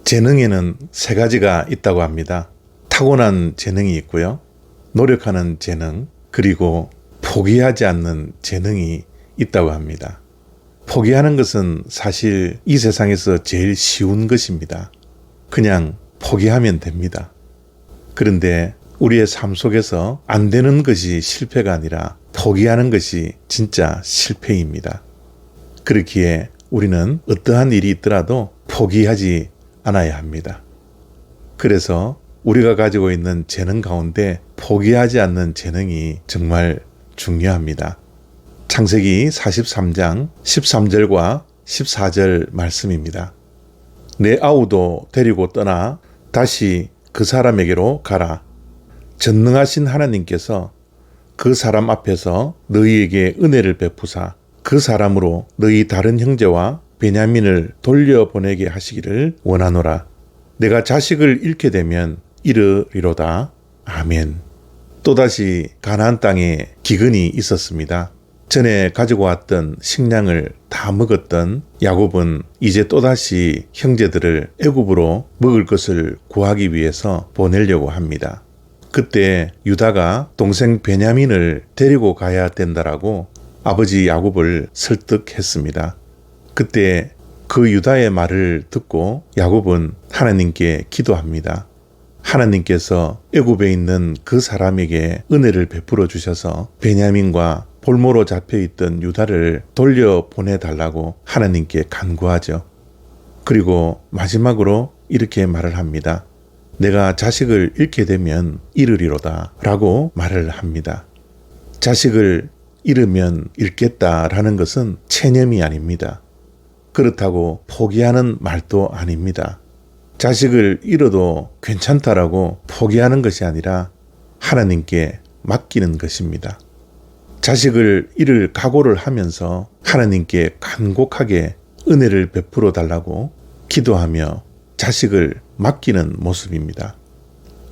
재능에는 세 가지가 있다고 합니다. 타고난 재능이 있고요. 노력하는 재능, 그리고 포기하지 않는 재능이 있다고 합니다. 포기하는 것은 사실 이 세상에서 제일 쉬운 것입니다. 그냥 포기하면 됩니다. 그런데 우리의 삶 속에서 안 되는 것이 실패가 아니라 포기하는 것이 진짜 실패입니다. 그렇기에 우리는 어떠한 일이 있더라도 포기하지 않아야 합니다. 그래서 우리가 가지고 있는 재능 가운데 포기하지 않는 재능이 정말 중요합니다. 창세기 43장 13절과 14절 말씀입니다. 내 아우도 데리고 떠나 다시 그 사람에게로 가라. 전능하신 하나님께서 그 사람 앞에서 너희에게 은혜를 베푸사 그 사람으로 너희 다른 형제와 베냐민을 돌려보내게 하시기를 원하노라. 내가 자식을 잃게 되면 이르리로다. 아멘. 또다시 가나안 땅에 기근이 있었습니다. 전에 가지고 왔던 식량을 다 먹었던 야곱은 이제 또다시 형제들을 애굽으로 먹을 것을 구하기 위해서 보내려고 합니다. 그때 유다가 동생 베냐민을 데리고 가야 된다라고 아버지 야곱을 설득했습니다. 그때 그 유다의 말을 듣고 야곱은 하나님께 기도합니다. 하나님께서 애굽에 있는 그 사람에게 은혜를 베풀어 주셔서 베냐민과 볼모로 잡혀있던 유다를 돌려보내달라고 하나님께 간구하죠. 그리고 마지막으로 이렇게 말을 합니다. 내가 자식을 잃게 되면 잃으리로다 라고 말을 합니다. 자식을 잃으면 잃겠다라는 것은 체념이 아닙니다. 그렇다고 포기하는 말도 아닙니다. 자식을 잃어도 괜찮다라고 포기하는 것이 아니라 하나님께 맡기는 것입니다. 자식을 잃을 각오를 하면서 하나님께 간곡하게 은혜를 베풀어 달라고 기도하며 자식을 맡기는 모습입니다.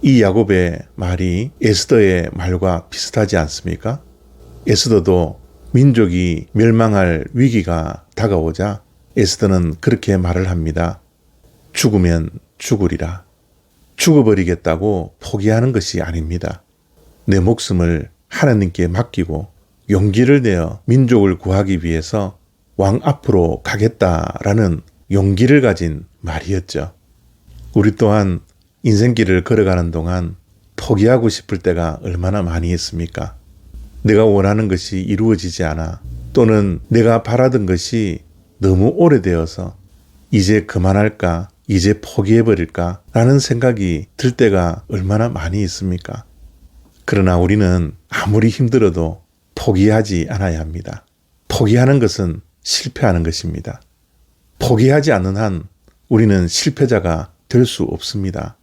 이 야곱의 말이 에스더의 말과 비슷하지 않습니까? 에스더도 민족이 멸망할 위기가 다가오자 에스더는 그렇게 말을 합니다. 죽으면 죽으리라. 죽어버리겠다고 포기하는 것이 아닙니다. 내 목숨을 하나님께 맡기고 용기를 내어 민족을 구하기 위해서 왕 앞으로 가겠다라는 용기를 가진 말이었죠. 우리 또한 인생길을 걸어가는 동안 포기하고 싶을 때가 얼마나 많이 있습니까? 내가 원하는 것이 이루어지지 않아 또는 내가 바라던 것이 너무 오래되어서 이제 그만할까? 이제 포기해버릴까? 라는 생각이 들 때가 얼마나 많이 있습니까? 그러나 우리는 아무리 힘들어도 포기하지 않아야 합니다. 포기하는 것은 실패하는 것입니다. 포기하지 않는 한 우리는 실패자가 될 수 없습니다.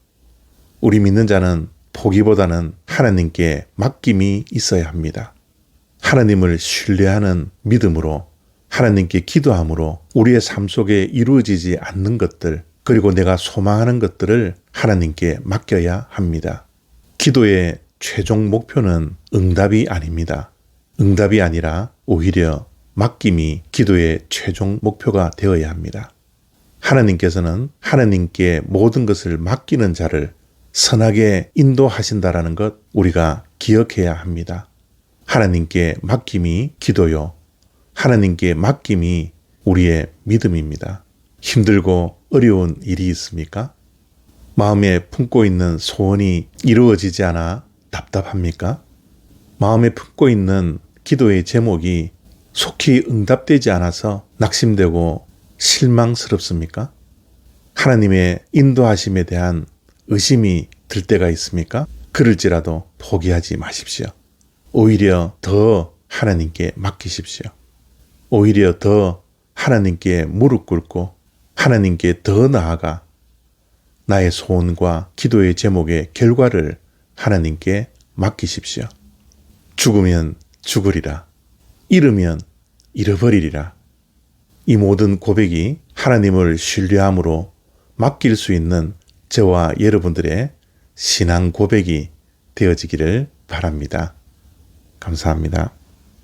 우리 믿는 자는 포기보다는 하나님께 맡김이 있어야 합니다. 하나님을 신뢰하는 믿음으로 하나님께 기도함으로 우리의 삶 속에 이루어지지 않는 것들 그리고 내가 소망하는 것들을 하나님께 맡겨야 합니다. 기도의 최종 목표는 응답이 아닙니다. 응답이 아니라 오히려 맡김이 기도의 최종 목표가 되어야 합니다. 하나님께서는 하나님께 모든 것을 맡기는 자를 선하게 인도하신다라는 것 우리가 기억해야 합니다. 하나님께 맡김이 기도요. 하나님께 맡김이 우리의 믿음입니다. 힘들고 어려운 일이 있습니까? 마음에 품고 있는 소원이 이루어지지 않아 답답합니까? 마음에 품고 있는 기도의 제목이 속히 응답되지 않아서 낙심되고 실망스럽습니까? 하나님의 인도하심에 대한 의심이 들 때가 있습니까? 그럴지라도 포기하지 마십시오. 오히려 더 하나님께 맡기십시오. 오히려 더 하나님께 무릎 꿇고 하나님께 더 나아가 나의 소원과 기도의 제목의 결과를 하나님께 맡기십시오. 죽으면 죽으리라. 잃으면 잃어버리리라. 이 모든 고백이 하나님을 신뢰함으로 맡길 수 있는 저와 여러분들의 신앙 고백이 되어지기를 바랍니다. 감사합니다.